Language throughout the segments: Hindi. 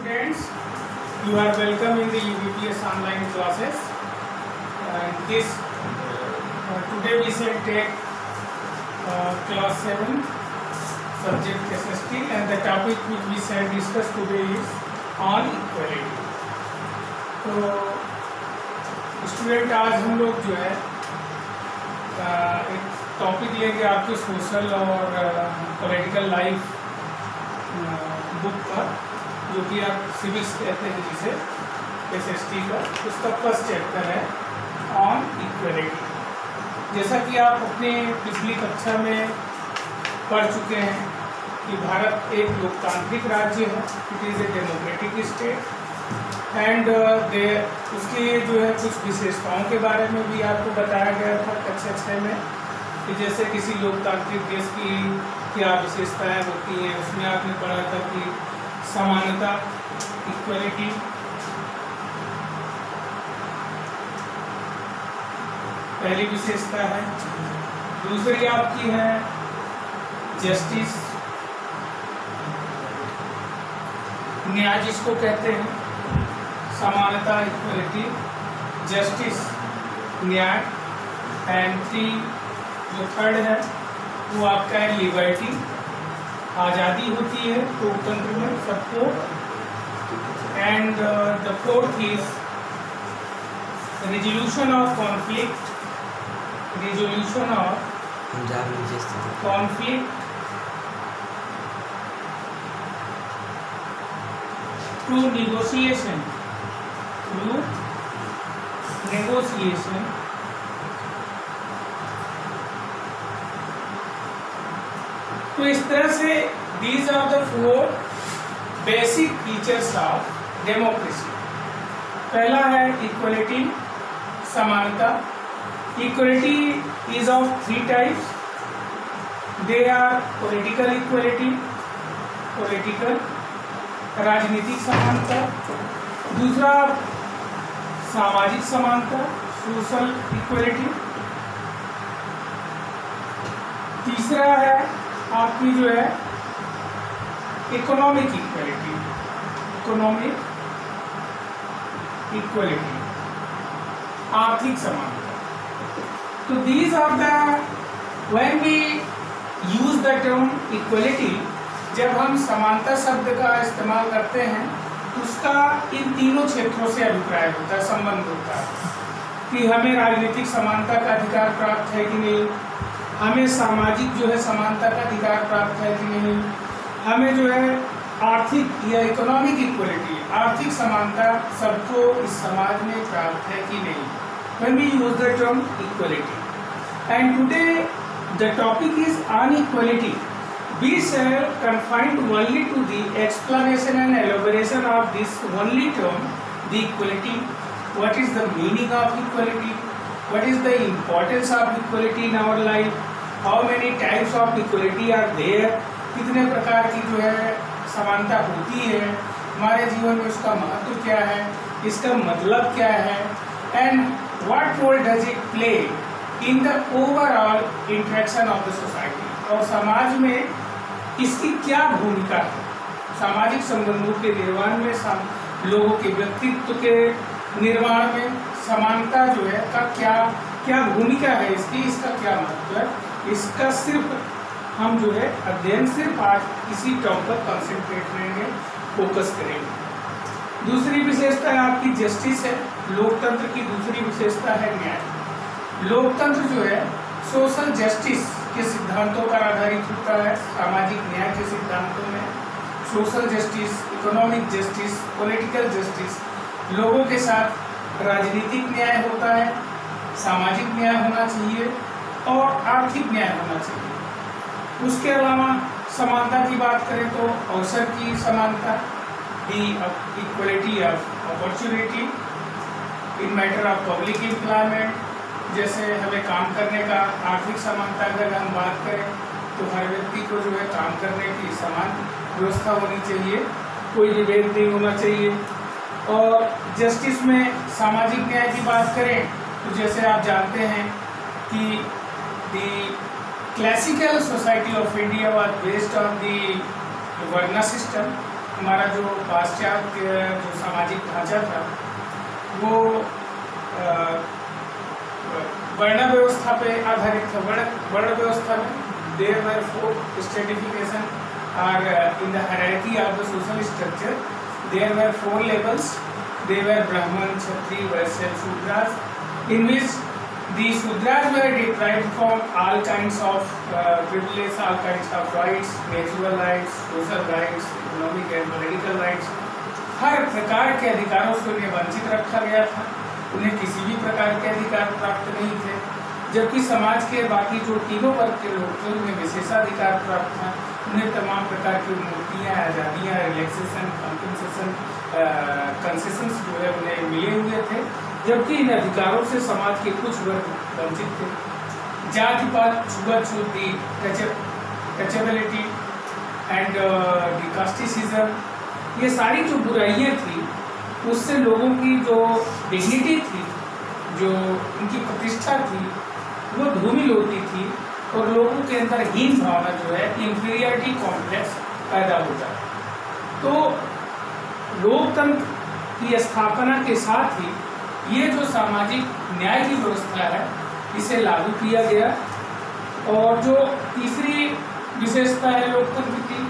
students, you are welcome in the UBPS online classes. And today we shall take class 7 subject SST, and the topic which we shall discuss today is on equality. तो स्टूडेंट आज हम लोग जो है एक टॉपिक लेंगे आपके सोशल और पॉलिटिकल लाइफ बुक का, जो कि आप सिविक्स कहते हैं जिसे SST का, उसका फर्स्ट चैप्टर है ऑन इक्वलिटी। जैसा कि आप अपने पिछली कक्षा में पढ़ चुके हैं कि भारत एक लोकतांत्रिक राज्य है, it is a democratic state, and उसकी जो है कुछ विशेषताओं के बारे में भी आपको बताया गया था कक्षा 6 में, कि जैसे किसी लोकतांत्रिक देश की क्या विशेषताएं होती हैं। उसमें आपने पढ़ा था कि समानता, इक्वलिटी, पहली विशेषता है। दूसरी आपकी है जस्टिस, न्याय जिसको कहते हैं, समानता, इक्वलिटी, जस्टिस, न्याय। एंड जो थर्ड है वो आपका है लिबर्टी, आज़ादी होती है लोकतंत्र में सबको। And the fourth is resolution of conflict through negotiation तो इस तरह से these are the 4 basic features of democracy। पहला है इक्वलिटी, समानता। Equality is of 3 types. They are political equality, राजनीतिक समानता। दूसरा सामाजिक समानता, सोशल इक्वलिटी। तीसरा है आपकी जो है इकोनॉमिक इक्वलिटी, आर्थिक समानता। तो these are the when we use the term equality, जब हम समानता शब्द का इस्तेमाल करते हैं तो उसका इन तीनों क्षेत्रों से अभिप्राय होता है, संबंध होता है कि हमें राजनीतिक समानता का अधिकार प्राप्त है कि नहीं, हमें सामाजिक जो है समानता का अधिकार प्राप्त है कि नहीं, हमें जो है आर्थिक या इकोनॉमिक इक्वलिटी, आर्थिक समानता सबको इस समाज में प्राप्त है कि नहीं, when we use the term equality। And today the topic is inequality। We shall confine only to the explanation and elaboration of this only term, the equality। What is the meaning of equality? What is the importance of equality in our life? How many types of equality are there? कितने प्रकार की जो है समानता होती है हमारे जीवन में, उसका महत्व क्या है, इसका मतलब क्या है, and what role does it play in the overall interaction of the society. और समाज में इसकी क्या भूमिका है, सामाजिक संबंधों के निर्माण में, लोगों के व्यक्तित्व के निर्माण में समानता जो है का क्या भूमिका है इसकी, इसका क्या महत्व है, इसका सिर्फ हम जो है अध्ययन सिर्फ आज इसी टॉपिक पर कॉन्सेंट्रेट करेंगे, फोकस करेंगे। दूसरी विशेषता है आपकी जस्टिस है। लोकतंत्र की दूसरी विशेषता है न्याय। लोकतंत्र जो है सोशल जस्टिस के सिद्धांतों पर आधारित होता है, सामाजिक न्याय के सिद्धांतों में। Social justice, economic justice, political justice, लोगों के साथ राजनीतिक न्याय होता है, सामाजिक न्याय होना चाहिए और आर्थिक न्याय होना चाहिए। उसके अलावा समानता की बात करें तो अवसर की समानता, the equality of opportunity in matter of public employment. जैसे हमें काम करने का, आर्थिक समानता अगर हम बात करें तो हर व्यक्ति को जो है काम करने की समान व्यवस्था होनी चाहिए, कोई विभेद नहीं होना चाहिए। और जस्टिस में सामाजिक न्याय की बात करें तो जैसे आप जानते हैं कि the classical society of India was based on the varna system. हमारा जो पाश्चात्य जो सामाजिक ढांचा था वो वर्ण व्यवस्था पे आधारित था। वर्ण व्यवस्था में देयर वर 4 स्ट्रेटिफिकेशन और in the hierarchy of the social structure there were 4 levels. They were Brahman, Kshatriya, Vaishya, Shudras, in which the Shudras were deprived from all kinds of privileges, all kinds of rights, natural rights, social rights, economic and political rights। हर प्रकार के अधिकारों से उन्हें वंचित रखा गया था, उन्हें किसी भी प्रकार के अधिकार प्राप्त नहीं थे। जबकि समाज के बाकी जो तीनों वर्ग के लोग थे उन्हें विशेषाधिकार प्राप्त था, उन्हें तमाम प्रकार की मुक्तियाँ, आज़ादियाँ, रिलैक्सेशन, कॉम्पेंसेशन, कंसेशंस जो है उन्हें मिले हुए थे। जबकि इन अधिकारों से समाज के कुछ वर्ग वंचित थे। जातिपात, छुआछूत, टचेबिलिटी एंड कास्टिसिज्म, ये सारी जो बुराइयां थी उससे लोगों की जो डिग्निटी थी, जो उनकी प्रतिष्ठा थी, वो धूमिल होती थी और लोगों के अंदर हीन भावना जो है, इंफीरियरिटी कॉम्प्लेक्स पैदा होता है। तो लोकतंत्र की स्थापना के साथ ही ये जो सामाजिक न्याय की व्यवस्था है इसे लागू किया गया। और जो तीसरी विशेषता है लोकतंत्र की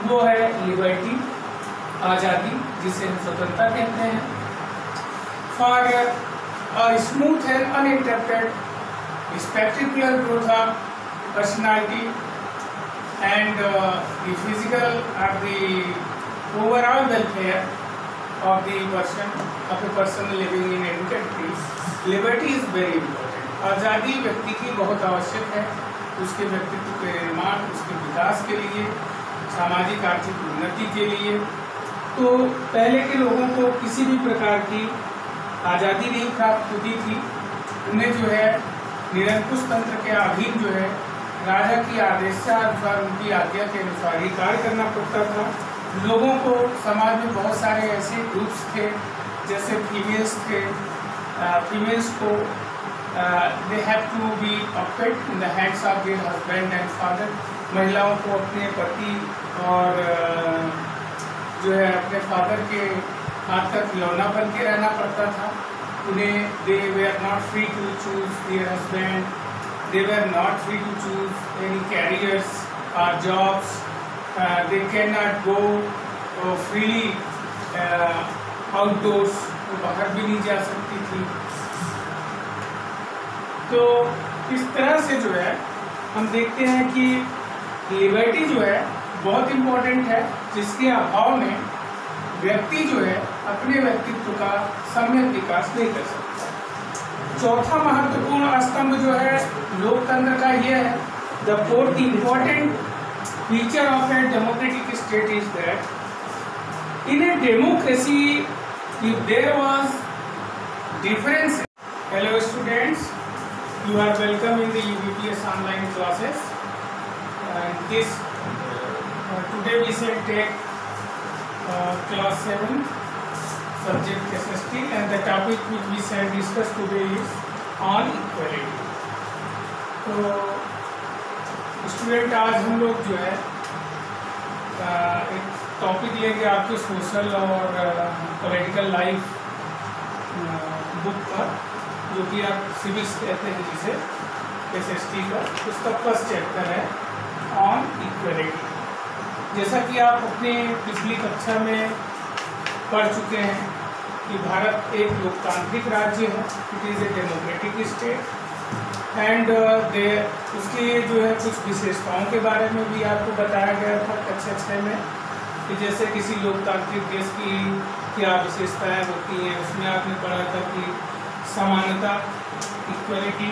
वो है लिबर्टी, आज़ादी, जिसे हम स्वतंत्रता कहते हैं। For a smooth and uninterrupted spectacular growth of personality and the physical or the overall welfare of the person living in any country, liberty is very important। आज़ादी व्यक्ति की बहुत आवश्यक है, उसके व्यक्तित्व के निर्माण, उसके विकास के लिए, सामाजिक आर्थिक उन्नति के लिए। तो पहले के लोगों को किसी भी प्रकार की आज़ादी नहीं प्राप्त होती थी, उन्हें जो है निरंकुश तंत्र के अधीन जो है राजा की आदेशानुसार, उनकी आज्ञा के अनुसार ही कार्य करना पड़ता था। लोगों को समाज में बहुत सारे ऐसे ग्रुप्स थे, जैसे फीमेल्स थे, फीमेल्स को they have to be puppet in the hands of their husband and father. महिलाओं को अपने पति और जो है अपने फादर के हाथ का खिलौना बन के रहना पड़ता था। उन्हें they were not free to choose their husband, they were not free to choose any careers or jobs, they cannot go freely outdoors, वो बाहर भी नहीं जा सकती थी। तो इस तरह से जो है हम देखते हैं कि लिबर्टी जो है बहुत इम्पोर्टेंट है, जिसके अभाव में व्यक्ति जो है अपने व्यक्तित्व का सम्यक विकास नहीं कर सकता। चौथा महत्वपूर्ण स्तंभ जो है लोकतंत्र का ये है, the fourth important feature of a democratic state is that in a democracy if there was difference. Hello students, you are welcome in the UBPS online classes, and this today we shall take class 7 subject SST, and the topic which we shall discuss today is on equality। तो स्टूडेंट आज हम लोग जो है एक टॉपिक लेंगे आपके सोशल और पॉलिटिकल लाइफ बुक का, जो कि आप सिविक्स कहते हैं जिसे, SST का। उसका फर्स्ट चैप्टर है ऑन इक्वलिटी। जैसा कि आप अपने पिछली कक्षा में पढ़ चुके हैं कि भारत एक लोकतांत्रिक राज्य है, it is a democratic state and उसकी जो है कुछ विशेषताओं के बारे में भी आपको बताया गया था कक्षा 6 में, कि जैसे किसी लोकतांत्रिक देश की क्या विशेषताएं होती हैं। उसमें आपने पढ़ा था कि समानता, इक्वलिटी,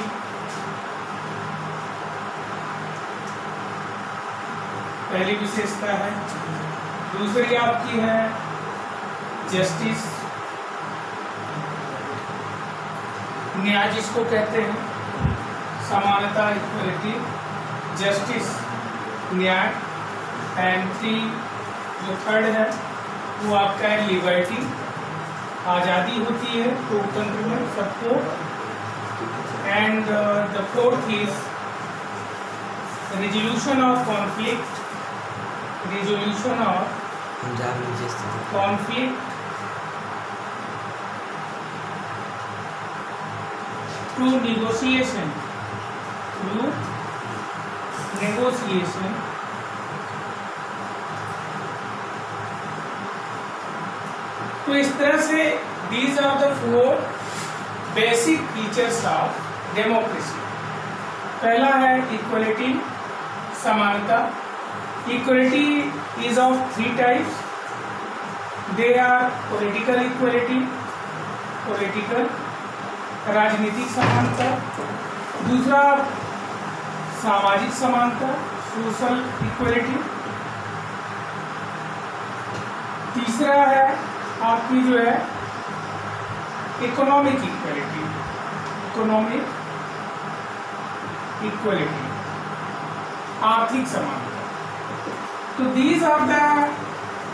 पहली विशेषता है। दूसरी आपकी है जस्टिस, न्याय जिसको कहते हैं, समानता, इक्वलिटी, जस्टिस, न्याय। एंड जो थर्ड है वो आपका है लिबर्टी, आज़ादी होती है लोकतंत्र में सबको। And the fourth is resolution of conflict, resolution of conflict through negotiation तो इस तरह से these are the four basic features of democracy. पहला है इक्वलिटी, समानता. Equality is of three types. They are political equality, राजनीतिक समानता. दूसरा सामाजिक समानता, सोशल इक्वलिटी. तीसरा है आपकी जो है इकोनॉमिक इक्वलिटी, आर्थिक समानता. तो these are the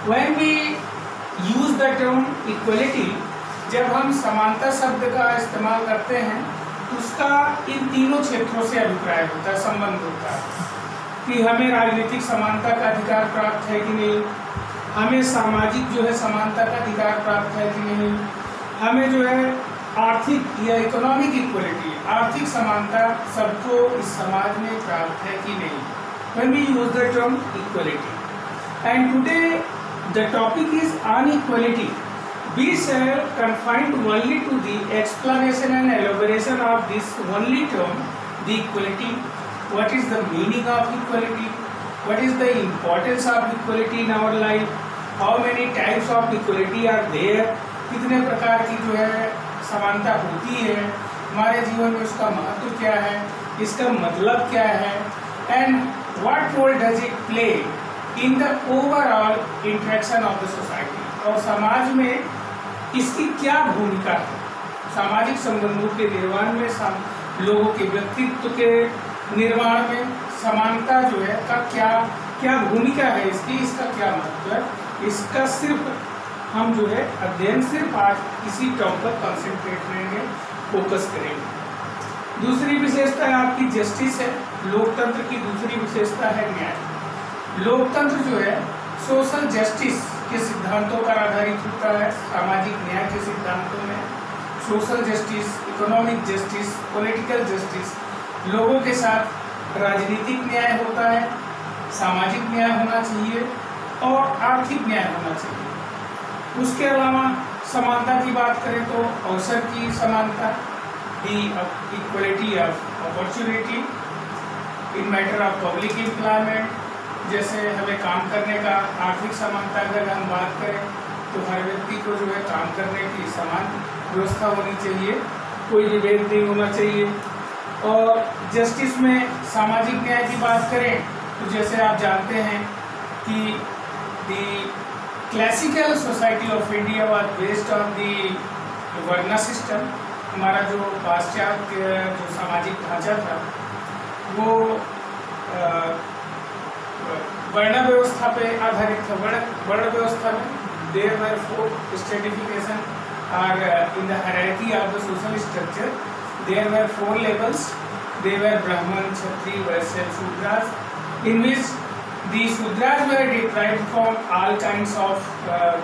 when we use the term equality, जब हम समानता शब्द का इस्तेमाल करते हैं तो उसका इन तीनों क्षेत्रों से अभिप्राय होता है, संबंध होता है कि हमें राजनीतिक समानता का अधिकार प्राप्त है कि नहीं, हमें सामाजिक जो है समानता का अधिकार प्राप्त है कि नहीं, हमें जो है आर्थिक या इकोनॉमिक इक्वलिटी, आर्थिक समानता सबको इस समाज में प्राप्त है कि नहीं. When we use the term equality, and today the topic is inequality. We shall confine only to the explanation and elaboration of this only term, the equality. What is the meaning of equality? What is the importance of equality in our life? How many types of equality are there? कितने प्रकार की जो है समानता होती है हमारे जीवन में, उसका महत्व क्या है, इसका मतलब क्या है, and what role does it play in the overall interaction of the society. और समाज में इसकी क्या भूमिका है, सामाजिक संबंधों के निर्माण में, लोगों के व्यक्तित्व के निर्माण में समानता जो है का क्या भूमिका है इसकी, इसका क्या महत्व है, इसका सिर्फ हम जो है अध्ययन सिर्फ आज इसी टॉपिक पर कंसंट्रेट करेंगे, फोकस करेंगे. दूसरी विशेषता है आपकी जस्टिस है. लोकतंत्र की दूसरी विशेषता है न्याय. लोकतंत्र जो है सोशल जस्टिस के सिद्धांतों पर आधारित होता है, सामाजिक न्याय के सिद्धांतों में. Social justice, economic justice, political justice, लोगों के साथ राजनीतिक न्याय होता है, सामाजिक न्याय होना चाहिए और आर्थिक न्याय होना चाहिए. उसके अलावा समानता की बात करें तो अवसर की समानता, the equality of opportunity in matter of public employment. जैसे हमें काम करने का, आर्थिक समानता अगर हम बात करें तो हर व्यक्ति को जो है काम करने की समान व्यवस्था होनी चाहिए, कोई विभेद नहीं होना चाहिए. और जस्टिस में सामाजिक न्याय की बात करें तो जैसे आप जानते हैं कि the classical society of India was based on the varna system. हमारा जो पाश्चात्य जो सामाजिक ढांचा था वो वर्ण व्यवस्था पे आधारित था. वर्ण व्यवस्था में देयर वर 4 स्ट्रेटिफिकेशन और in the hierarchy of the social structure there were 4 levels. They were Brahmin, Kshatriya, Vysya, Shudras, in which the Shudras were deprived from all kinds of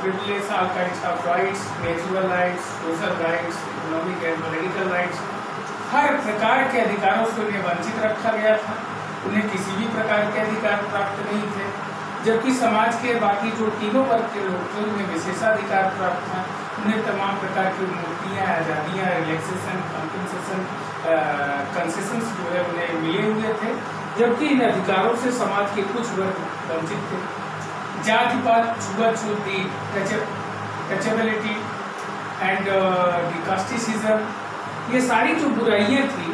privileges, all kinds of rights, natural rights, social rights, economic and political rights. हर प्रकार के अधिकारों से उन्हें वंचित रखा गया था, उन्हें किसी भी प्रकार के अधिकार प्राप्त नहीं थे. जबकि समाज के बाकी जो तीनों वर्ग के लोग थे उन्हें विशेषाधिकार प्राप्त था. उन्हें तमाम प्रकार की मुक्तियाँ, आज़ादियाँ, रिलैक्सेशन, कॉम्पेंसेशन, कंसेशंस जो है उन्हें मिले हुए थे. जबकि इन अधिकारों से समाज के कुछ वर्ग वंचित थे. जातिपात, छुआछूत, टचेबिलिटी एंड कास्टिसिज्म, ये सारी जो बुराइयां थी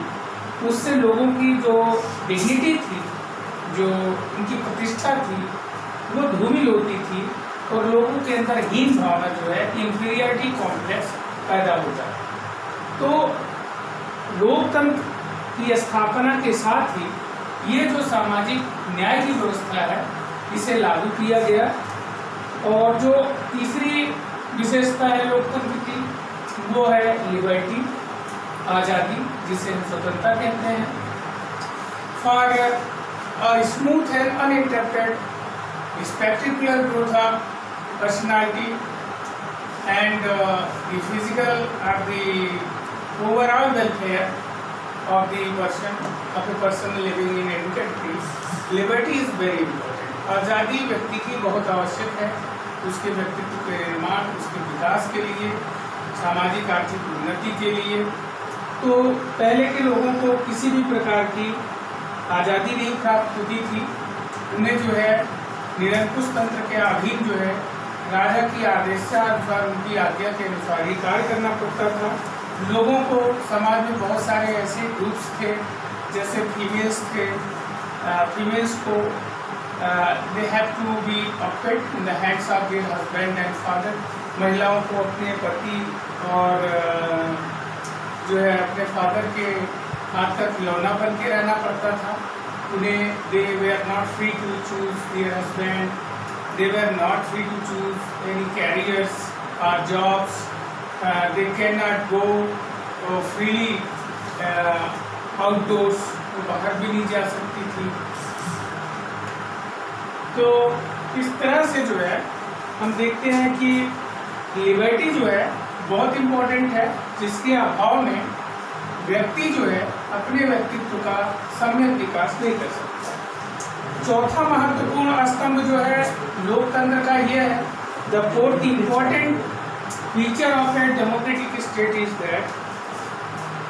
उससे लोगों की जो डिग्निटी थी, जो उनकी प्रतिष्ठा थी, वो धूमिल होती थी और लोगों के अंदर हीन भावना जो है, इंफीरियरिटी कॉम्प्लेक्स पैदा होता है. तो लोकतंत्र की स्थापना के साथ ही ये जो सामाजिक न्याय की व्यवस्था है इसे लागू किया गया. और जो तीसरी विशेषता है लोकतंत्र की वो है लिबर्टी, आज़ादी, जिसे हम स्वतंत्रता कहते हैं. For smooth and uninterrupted spectacular growth of personality and the physical or the overall welfare of the person living in any country. Liberty is very important. आज़ादी व्यक्ति की बहुत आवश्यक है, उसके व्यक्तित्व के निर्माण, उसके विकास के लिए, सामाजिक आर्थिक उन्नति के लिए। तो पहले के लोगों को किसी भी प्रकार की आज़ादी नहीं प्राप्त होती थी। उन्हें जो है निरंकुश तंत्र के अधीन जो है राजा की आदेशानुसार, उनकी आज्ञा के अनुसार ही कार्य करना पड़ता था। लोगों को समाज में बहुत सारे ऐसे ग्रुप्स थे, जैसे फीमेल्स थे, फीमेल्स को they have to be puppet in the hands of their husband and father. महिलाओं को अपने पति और जो है अपने फादर के हाथ का खिलौना बन के रहना पड़ता था। उन्हें they were not free to choose their husband, they were not free to choose any careers और jobs, they can not go freely outdoors, वो बाहर भी नहीं जा सकती थी। तो इस तरह से जो है हम देखते हैं कि लिबर्टी जो है बहुत इम्पोर्टेंट है, जिसके अभाव में व्यक्ति जो है अपने व्यक्तित्व का सम्यक विकास नहीं कर सकता। चौथा महत्वपूर्ण स्तंभ जो है लोकतंत्र का यह है, the fourth important feature of a democratic state is that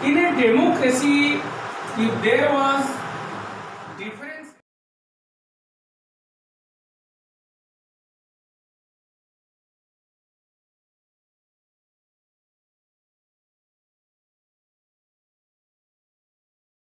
in a democracy, if there was